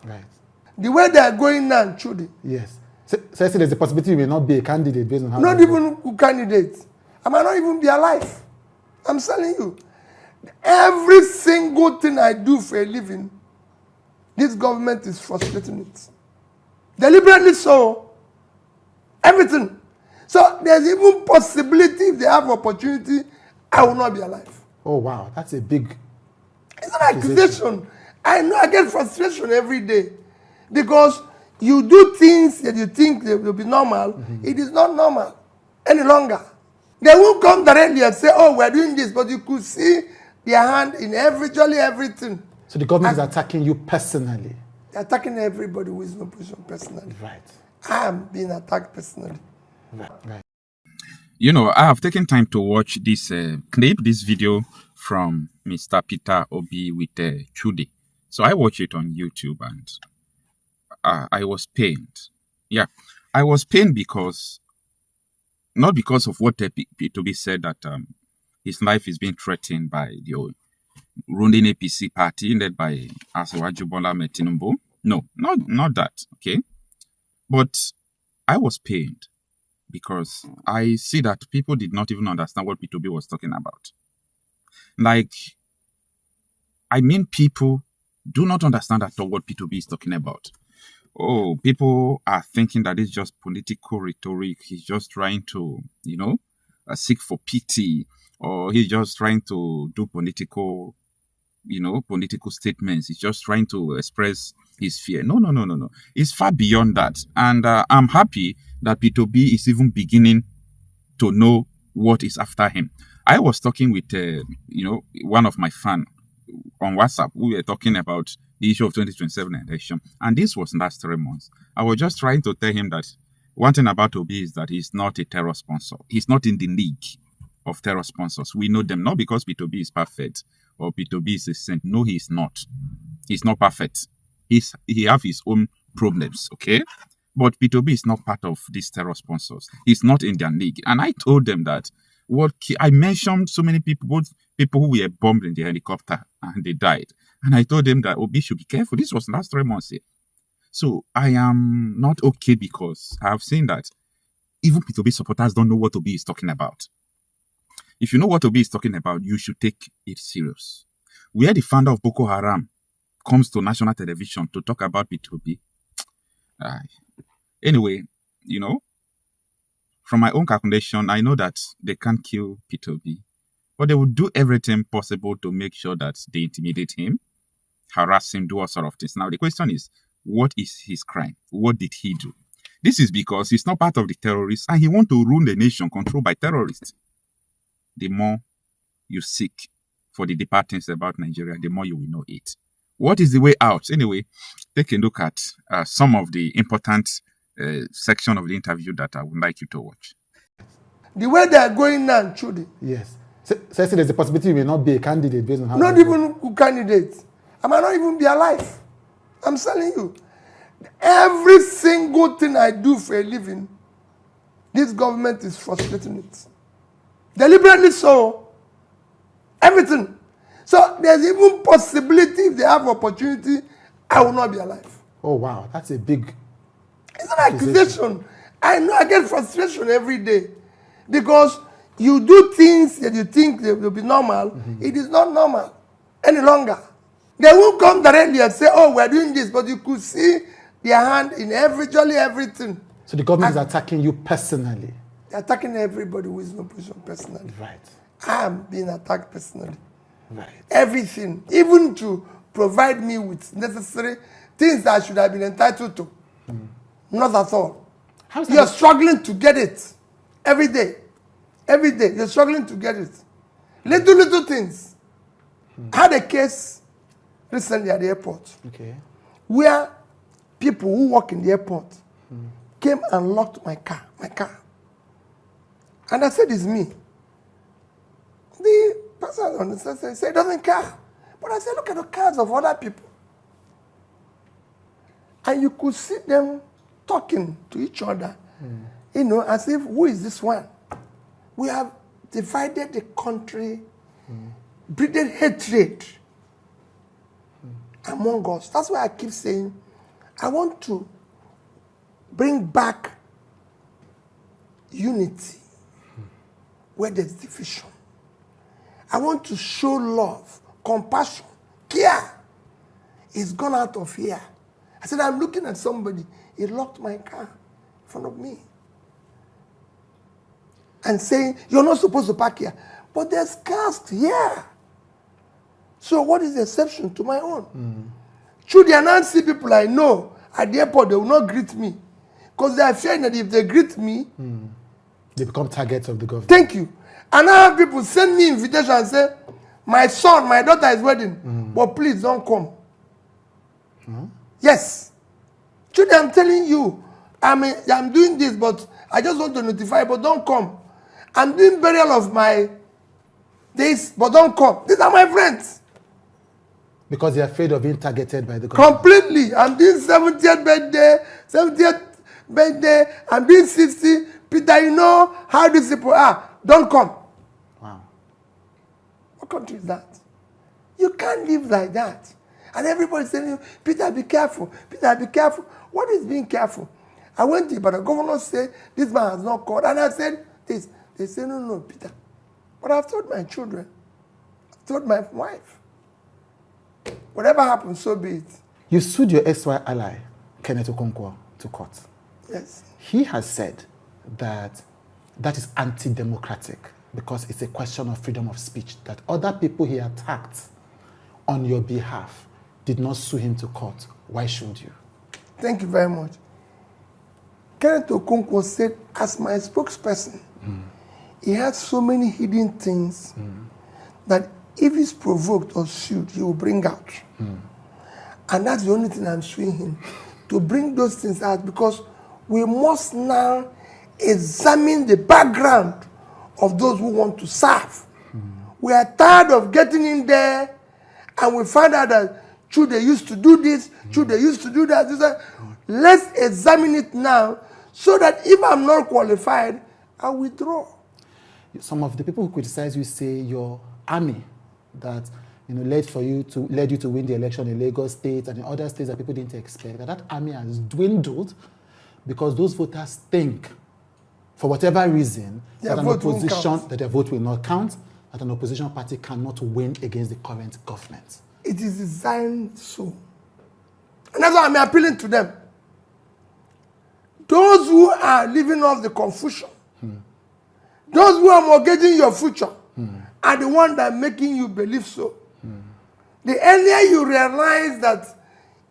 Right. The way they are going now, truly. Yes. So there's a possibility you may not be a candidate based on how. Not even a candidate. I might not even be alive. I'm telling you. Every single thing I do for a living, this government is frustrating it. Deliberately so. Everything. So there's even possibility if they have opportunity, I will not be alive. Oh wow, that's a big. It's an accusation. I know I get frustration every day because you do things that you think they will be normal. It is not normal any longer. They won't come directly and say, "Oh, we're doing this," but you could see their hand in everything. So the government is attacking you personally. They're attacking everybody who is in opposition personally. Right. I am being attacked personally. Right. You know, I have taken time to watch this this video from Mr. Peter Obi with Chudi. So I watched it on YouTube and I was pained. Yeah, I was pained because, not because of what P2B said that his life is being threatened by the ruling APC party led by Asiwaju Bola Ahmed Tinubu. No, not that, okay? But I was pained because I see that people did not even understand what P2B was talking about. Like, I mean, people do not understand at all what P2B is talking about. Oh, people are thinking that it's just political rhetoric. He's just trying to, seek for pity, or he's just trying to do political statements. He's just trying to express his fear. No. It's far beyond that. And I'm happy that P2B is even beginning to know what is after him. I was talking with, one of my fans on WhatsApp. We were talking about the issue of 2027 election. And this was last 3 months. I was just trying to tell him that one thing about Obi is that he's not a terror sponsor. He's not in the league of terror sponsors. We know them not because P2B is perfect or P2B is a saint. No, he's not. He's not perfect. He have his own problems, okay? But P2B is not part of these terror sponsors. He's not in their league. And I told them that I mentioned so many people, both people who were bombed in the helicopter and they died. And I told them that Obi should be careful. This was last 3 months. So I am not okay because I have seen that even P2B supporters don't know what Obi is talking about. If you know what Obi is talking about, you should take it serious. Where the founder of Boko Haram comes to national television to talk about P2B. Anyway, from my own calculation, I know that they can't kill P2B, but they will do everything possible to make sure that they intimidate him, harass him, do all sort of things. Now, the question is, what is his crime? What did he do? This is because he's not part of the terrorists and he wants to rule the nation controlled by terrorists. The more you seek for the deeper things about Nigeria, the more you will know it. What is the way out? Anyway, take a look at some of the important section of the interview that I would like you to watch. The way they are going now, truly. Yes. So there's a possibility you may not be a candidate based on how. Not even a candidate. I might not even be alive. I'm telling you. Every single thing I do for a living, this government is frustrating it. Deliberately so. Everything. So there's even possibility if they have opportunity, I will not be alive. Oh wow, that's a big. It's an accusation. I know I get frustration every day because you do things that you think they will be normal. It is not normal any longer. They won't come directly and say, "Oh, we're doing this," but you could see their hand in everything. So the government is attacking you personally. They're attacking everybody who is in opposition personally. Right. I am being attacked personally. Right. Everything, even to provide me with necessary things that I should have been entitled to. Not at all. You're struggling to get it every day. Every day, you're struggling to get it. Little things. I had a case recently at the airport. Okay. Where people who work in the airport came and locked my car. And I said, it's me. The person on the side said, he doesn't care. But I said, look at the cars of other people. And you could see them talking to each other, as if, who is this one? We have divided the country, breeding hatred among us. That's why I keep saying, I want to bring back unity where there's division. I want to show love, compassion, care. He's gone out of here. I said, I'm looking at somebody. He locked my car in front of me. And saying, you're not supposed to park here. But there's cars here. So what is the exception to my own? Through the Anansi people I know, at the airport, they will not greet me. Because they are fearing that if they greet me, they become targets of the government. Thank you. And I have people send me invitation and say, my son, my daughter is wedding, but please don't come. Yes. Truly, I'm telling you, I'm doing this, but I just want to notify, but don't come. I'm doing burial of my days, but don't come. These are my friends. Because they're afraid of being targeted by the government. Completely. I'm doing 70th birthday, I'm doing 60. Peter, you know how these people are. Don't come. Wow. What country is that? You can't live like that. And everybody's telling you, Peter, be careful. Peter, be careful. What is being careful? I went to, but the governor said, this man has not called. And I said this. They said, no, Peter. But I've told my children. I've told my wife. Whatever happens, so be it. You sued your ex-wife ally, Kenneth Okocha, to court. Yes. He has said that that is anti-democratic because it's a question of freedom of speech, that other people he attacked on your behalf did not sue him to court. Why should you? Thank you very much. Kenneth Okocha said, as my spokesperson, he has so many hidden things that if he's provoked or sued, he will bring out. And that's the only thing I'm suing him, to bring those things out, because we must now examine the background of those who want to serve. We are tired of getting in there and we find out that, true, they used to do this, true, they used to do that. Let's examine it now so that if I'm not qualified, I'll withdraw. Some of the people who criticize you say your army that led you to win the election in Lagos State and in other states that people didn't expect, that army has dwindled because those voters think, for whatever reason, that their vote will not count, that an opposition party cannot win against the current government. It is designed so. And that's why I'm appealing to them. Those who are living off the confusion, those who are mortgaging your future, are the ones that are making you believe so. The earlier you realize that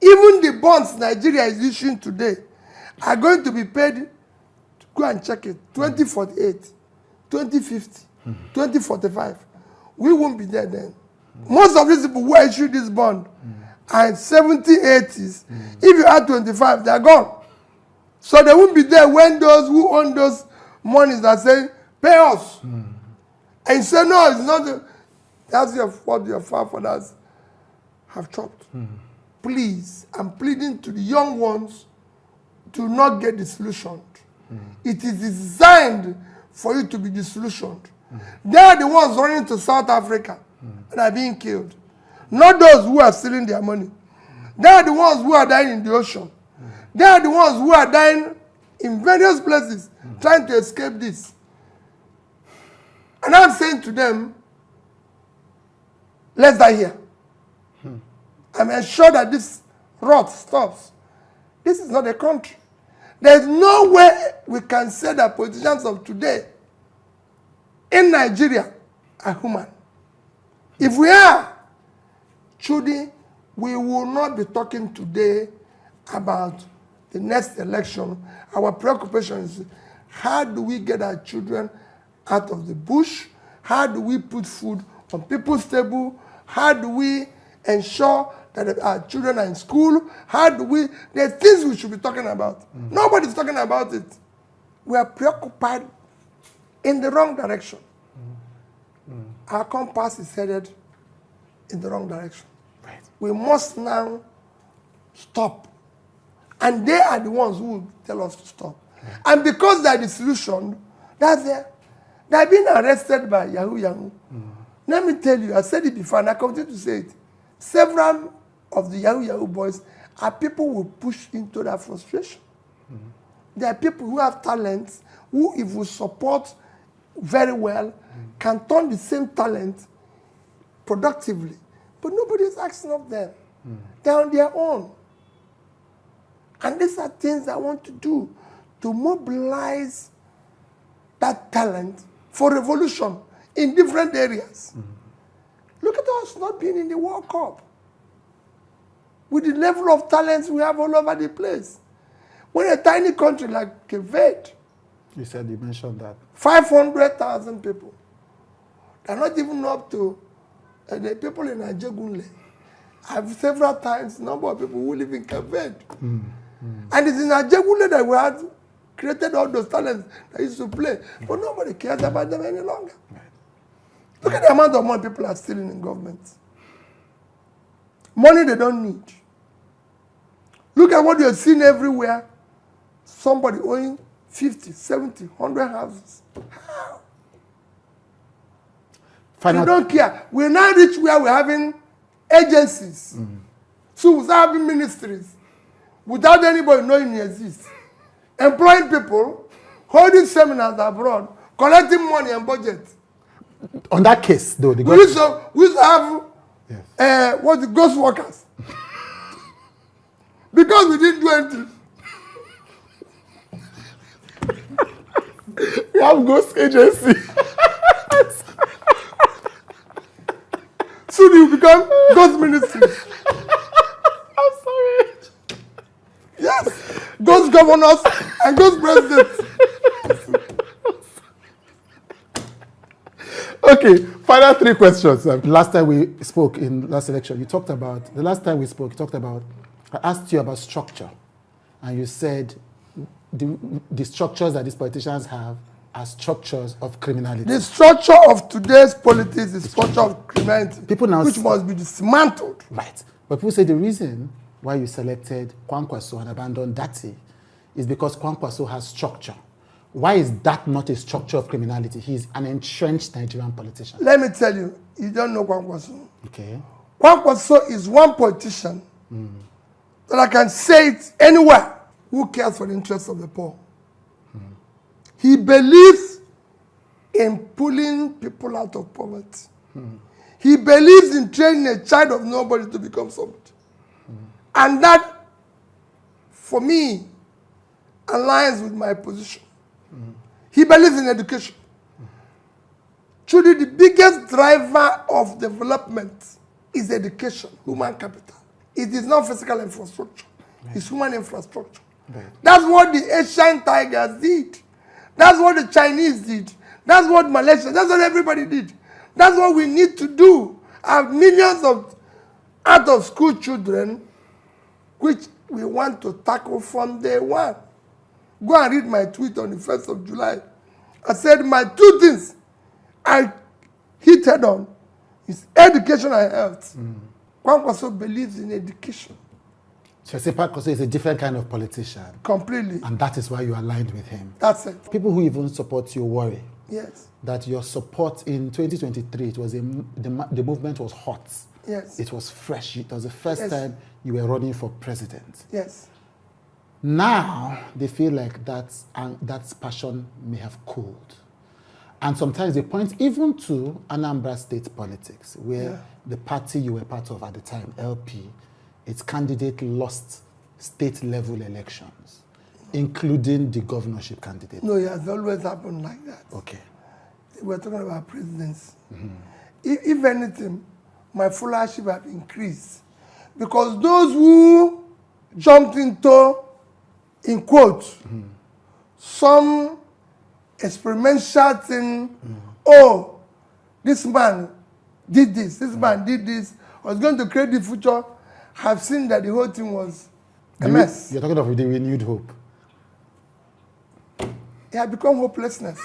even the bonds Nigeria is issuing today are going to be paid, go and check it, 2048, 2050, 2045. We won't be there then. Most of these people who issued this bond are in 70, 80s. If you add 25, they're gone. So they won't be there when those who own those monies are saying, pay us. And you say, no, it's not. That's what your forefathers have chopped. Please, I'm pleading to the young ones to not get disillusioned. It is designed for you to be disillusioned. They are the ones running to South Africa and are being killed. Not those who are stealing their money. They are the ones who are dying in the ocean. They are the ones who are dying in various places trying to escape this. And I'm saying to them, let's die here. I'm ensured that this rot stops. This is not a country. There's no way we can say that politicians of today in Nigeria are human. If we are, truly, we will not be talking today about the next election. Our preoccupation is, how do we get our children out of the bush? How do we put food on people's table? How do we ensure that our children are in school? How do we... There are things we should be talking about. Nobody's talking about it. We are preoccupied in the wrong direction. Our compass is headed in the wrong direction. Right. We must now stop. And they are the ones who will tell us to stop. Right. And because they are disillusioned, that's there. They are being arrested by Yahoo. Let me tell you, I said it before and I continue to say it. Several of the Yahoo boys are people who push into that frustration. There are people who have talents, who, if we support very well, can turn the same talent productively. But nobody is asking of them. They're on their own. And these are things I want to do to mobilize that talent for revolution in different areas. Look at us not being in the World Cup. With the level of talents we have all over the place. When a tiny country like Cape Verde, You mentioned that. 500,000 people, they're not even up to the people in Ajegunle. I've several times number of people who live in Cape Verde. And it's in Ajegunle that we had created all those talents that used to play. But nobody cares about them any longer. Look at the amount of money people are stealing in government. Money they don't need. Look at what you're seeing everywhere. Somebody owing 50, 70, 100 houses. How? They don't care. We're now rich where we're having agencies. So we're having ministries without anybody knowing it exists. Employing people, holding seminars abroad, collecting money and budget. On that case, though, We used to have the ghost workers. Because we didn't do anything. we have ghost agency. Soon you become ghost ministry. I'm sorry. Yes. Ghost governors and ghost presidents. Okay, final 3 questions. Last time we spoke in last election, I asked you about structure, and you said the structures that these politicians have are structures of criminality. The structure of today's politics is the structure of criminality, which must be dismantled. Right. But people say the reason why you selected Kwankwaso and abandoned Dati is because Kwankwaso has structure. Why is that not a structure of criminality? He's an entrenched Nigerian politician. Let me tell you, you don't know Kwankwaso. Okay. Kwankwaso is one politician that I can say it anywhere who cares for the interests of the poor. He believes in pulling people out of poverty. He believes in training a child of nobody to become somebody. And that, for me, aligns with my position. He believes in education. Truly, the biggest driver of development is education, human capital. It is not physical infrastructure. It's human infrastructure. That's what the Asian tigers did. That's what the Chinese did. That's what Malaysia, that's what everybody did. That's what we need to do. I have millions of out-of-school children which we want to tackle from day one. Go and read my tweet on the 1st of July. I said my 2 things I hit head on is education and health. Kwankwaso believes in education. So Kwankwaso is a different kind of politician. Completely. And that is why you aligned with him. That's it. People who even support you worry. Yes. That your support in 2023, it was the movement was hot. Yes. It was fresh. It was the first time you were running for president. Yes. Now they feel like that passion may have cooled. And sometimes they point even to Anambra State politics, where the party you were part of at the time, LP, its candidate lost state-level elections, including the governorship candidate. No, it has always happened like that. Okay. We're talking about presidents. If anything, my followership have increased. Because those who jumped into, in quotes, some experimental thing, oh, this man did this, man did this, was going to create the future, have seen that the whole thing was a mess. You're talking of the renewed hope. It had become hopelessness.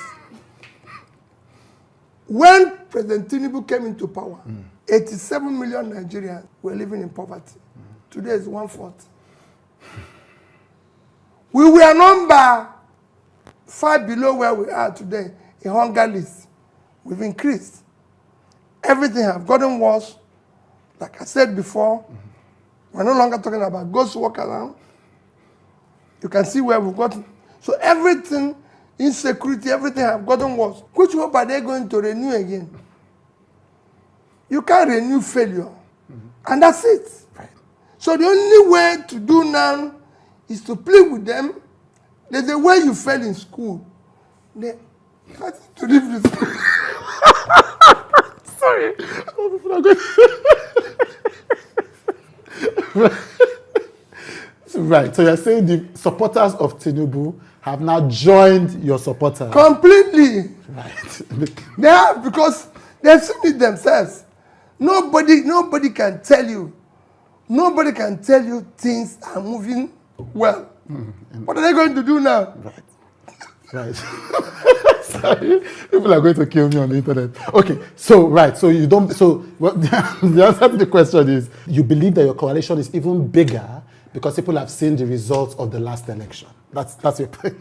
When President Tinubu came into power, 87 million Nigerians were living in poverty. Today is 1/4. We were number 5 below where we are today in hunger list. We've increased. Everything has gotten worse. Like I said before, We're no longer talking about ghost walk around. You can see where we've gotten. So everything, insecurity, everything have gotten worse. Which hope are they going to renew again? You can't renew failure. And that's it. Right. So the only way to do now is to plead with them. There's a way you fail in school. They had to leave the school. Sorry. Right. So you're saying the supporters of Tinubu have now joined your supporters. Completely. Right. They have, because they've seen it themselves. Nobody can tell you. Nobody can tell you things are moving well. What are they going to do now? Right. Right. Sorry. People are going to kill me on the internet. Okay. So, right. So you don't, so well, the answer to the question is you believe that your coalition is even bigger because people have seen the results of the last election. That's your point.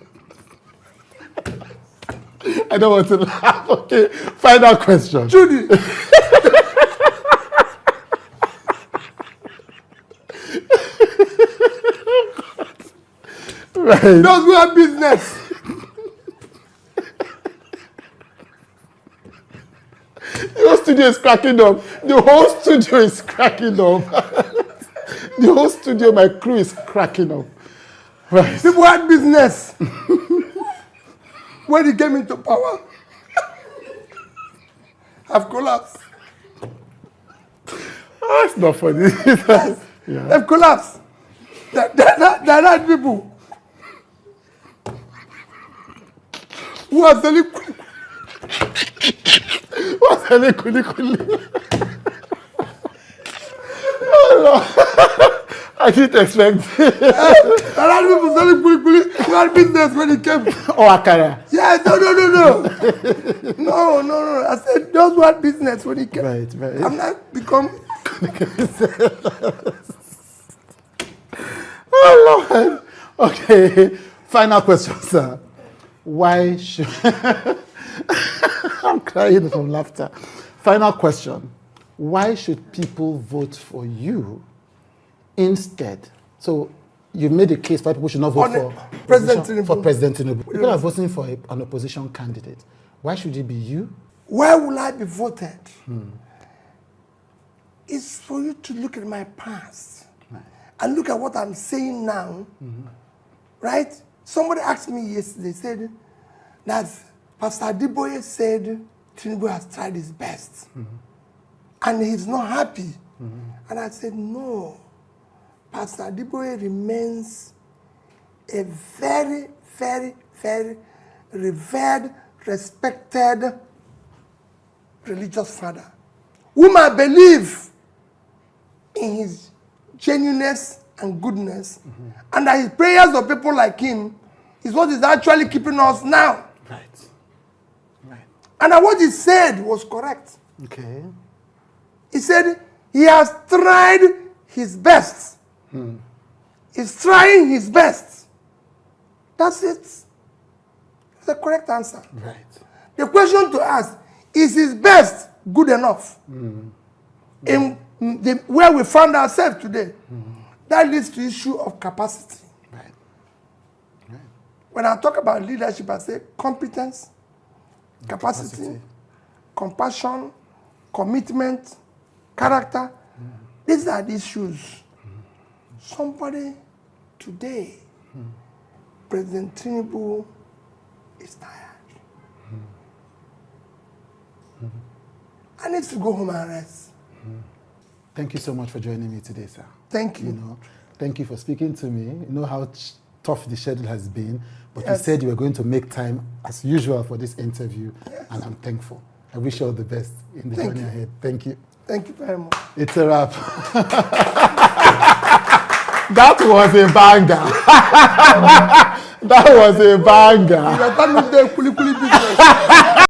I don't want to laugh. Okay. Final question. Judy. Right. Those who have business. The whole studio is cracking up. The whole studio is cracking up. The whole studio, my crew is cracking up. Right. People had business. When he came into power, have collapsed. Oh, it's not funny. Yeah. They've collapsed. They're not people who are selling. What's selling kuli? Oh, no. I didn't expect it. There are people selling kuli who had business when he came. Oh, Akara. Yeah, no. I said those who had business when he came. Right. I'm not become. Oh, Lord. Okay. Final question, sir. Why should... I'm crying from laughter. Final question. Why should people vote for you instead? So you made a case why people should not vote for President Tinubu. For President Tinubu. People are voting for an opposition candidate. Why should it be you? Where will I be voted? It's for you to look at my past and look at what I'm saying now. Right? Somebody asked me yesterday, said that Pastor Adeboye said Tinubu has tried his best and he's not happy. And I said, no. Pastor Adeboye remains a very, very, very revered, respected religious father, whom I believe in his genuineness and goodness, and that his prayers of people like him is what is actually keeping us now. Right. And that what he said was correct. Okay. He said he has tried his best. He's trying his best. That's it. It's the correct answer. Right. The question to ask, is his best good enough? In where we found ourselves today, that leads to the issue of capacity. Right. When I talk about leadership, I say competence, capacity, compassion, commitment, character. These are the issues. Somebody today, President Tinubu is tired. I need to go home and rest. Thank you so much for joining me today, sir. Thank you. Thank you for speaking to me. You know how tough the schedule has been, but Yes. you said you were going to make time as usual for this interview, and I'm thankful. I wish you all the best in the Thank journey you. ahead. Thank you. Thank you very much. It's a wrap. That was a banger. That was a banger. You are done with the kuli business.